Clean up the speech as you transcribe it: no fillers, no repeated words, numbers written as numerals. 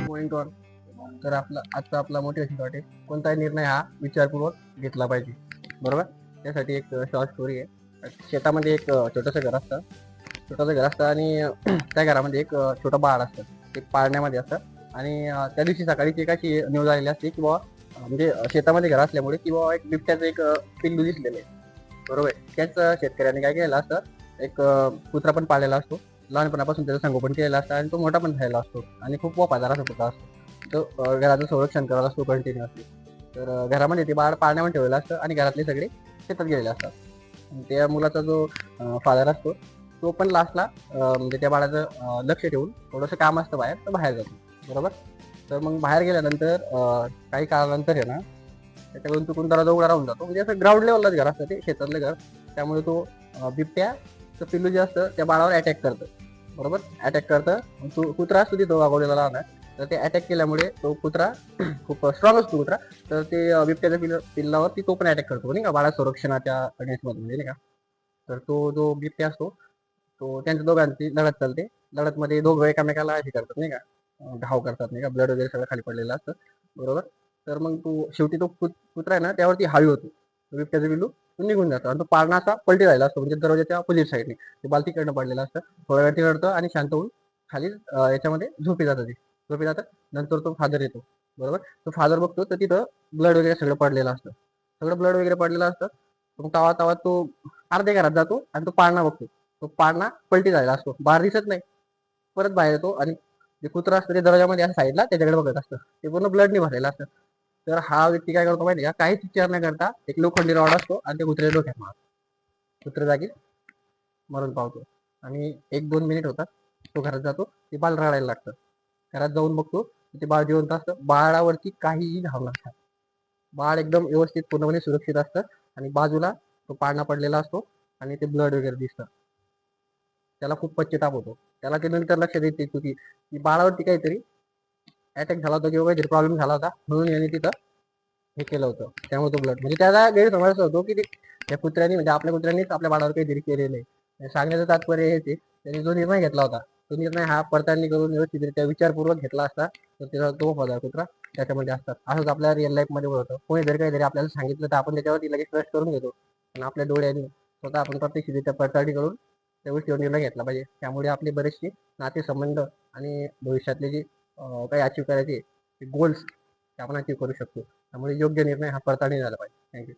Point वर तर आजचा आपला मोटिवेशन आहे, कोणताही निर्णय हा विचारपूर्वक घेतला पाहिजे. बरोबर. त्यासाठी एक शॉर्ट स्टोरी आहे. शेतामध्ये एक छोटंसं घर असतं आणि त्या घरामध्ये एक छोटं बाळ असतं. ते पाळण्यामध्ये असतं आणि त्या दिवशी सकाळीची एक अशी न्यूज आलेली असते की बाबा म्हणजे शेतामध्ये घर असल्यामुळे की बाबा एक बिबट्याचं एक पिल्लू दिसलेलं आहे. बरोबर. त्याच शेतकऱ्याने काय केलेलं असतं, एक कुत्रा पण पाळलेला असतो. लहानपणापासून त्याचं संगोपन केलेलं असतं आणि तो मोठा पण झालेला असतो आणि खूप वफादार असा कुत्रा असतो. तो घराचं संरक्षण करत असतो कंटिन्युअसली. तर घरामध्ये ते बाळ पाळण्यामध्ये ठेवलेलं असतं आणि घरातले सगळे शेतात गेलेले असतात. आणि त्या मुलाचा जो फादर असतो तो पण लास्टला म्हणजे त्या बाळाचं लक्ष ठेवून थोडंसं काम असतं बाहेर, तर बाहेर जातो. बरोबर. तर मग बाहेर गेल्यानंतर काही काळानंतर आहे ना, त्याच्याकडून चुकून त्याला उघडा राहून जातो. म्हणजे असं ग्राउंड लेवललाच घर असतं ते, शेतातलं घर. त्यामुळे तो बिबट्याचं पिल्लू जे असतं त्या बाळावर अटॅक करतं. बरोबर. अटॅक करतं. तो कुत्रा असतो तिथं वागवलेला लहान आहे. तर ते अटॅक केल्यामुळे तो कुत्रा खूप स्ट्रॉंग असतो कुत्रा. तर ते बिबट्याच्या पिल्लावरती तो पण अटॅक करतो नाही का, बाळा संरक्षणाच्या अगेन्स्टमध्ये म्हणजे नाही का. तर तो जो बिबट्या असतो तो त्यांच्या दोघांची लढत चालते. लढतमध्ये दोघं एकामेकाला हे करतात नाही का, घाव करतात नाही का, ब्लड वगैरे सगळं खाली पडलेलं असतं. बरोबर. तर मग तो शेवटी तो कुत्रा आहे ना त्यावरती हावी होतो. बिबट्याचा पिल्लू तो निघून जातो आणि तो पाळणा असा पलटी राहिला असतो, म्हणजे दरवाजाच्या अपोजिट साईडने ते बाल्टीकडनं पडलेलं असतं. थोड्या वेळ ते रडतं आणि शांत होऊन खाली याच्यामध्ये झोपी जातं. नंतर तो फादर येतो. बरोबर. तो फादर बघतो तर तिथं ब्लड वगैरे सगळं पडलेलं असतं. सगळं ब्लड वगैरे पडलेलं असतं. मग तवा तवा तो अर्ध्या घरात जातो आणि तो पाळणा बघतो. तो पाळणा पलटी झालेला असतो. बाहेर दिसत नाही. परत बाहेर येतो आणि जे कुत्रा असतं ते दरवाजामध्ये असं साईडला त्याच्याकडे बघत असतं. ते पूर्ण ब्लडनी भरलेलं असतं. तर हा व्यक्ती काय करतो माहिती आहे का? काहीच विचार न करता एक लोखंडी रॉड असतो आणि ते कुत्र्याच्या डोक्यात मारतो. कुत्रा जागी मरण पावतो आणि 1-2 मिनिट होतात. तो घरात जातो. ते बाळ रडायला लागतं. घरात जाऊन बघतो ते बाळ जिवंत असतं. बाळावरती काहीही घाव नसतात. बाळ एकदम व्यवस्थित पूर्णपणे सुरक्षित असतं आणि बाजूला तो पाळणा पडलेला असतो आणि ते ब्लड वगैरे दिसतं. त्याला खूप पश्चाताप होतो. त्याला ते नंतर लक्षात येते की बाळावरती काहीतरी अटॅक झाला होता किंवा काहीतरी प्रॉब्लेम झाला होता म्हणून याने तिथं हे केलं होतं. त्यामुळे तो ब्लड म्हणजे त्याला गैरसमज असा होतो की त्या कुत्र्यानी म्हणजे आपल्या कुत्र्यांनीच आपल्या बाळावर काहीतरी केलेलं आहे. सांगण्याचं तात्पर्य हेच आहे, त्यांनी जो निर्णय घेतला होता तो निर्णय हा पडताळणी करून व्यवस्थितरित्या विचारपूर्वक घेतला असता तर त्याचा तो वफादार कुत्रा त्याच्यामध्ये असतात. असंच आपल्या रिअल लाईफमध्ये होतं. कोणी जर काहीतरी आपल्याला सांगितलं तर आपण त्याच्यावरती लगेच ट्रस्ट करून घेतो. पण आपल्या डोळ्यांनी स्वतः आपण प्रत्यक्षरित्या पडताळणी करून त्या गोष्टीवर निर्णय घेतला पाहिजे. त्यामुळे आपले बरेचसे नातेसंबंध आणि भविष्यातले जे काही अचीव्ह करायचे गोल्स ते आपण अचीव्ह करू शकतो. त्यामुळे योग्य निर्णय हा पडताळणी झाला पाहिजे. थँक्यू.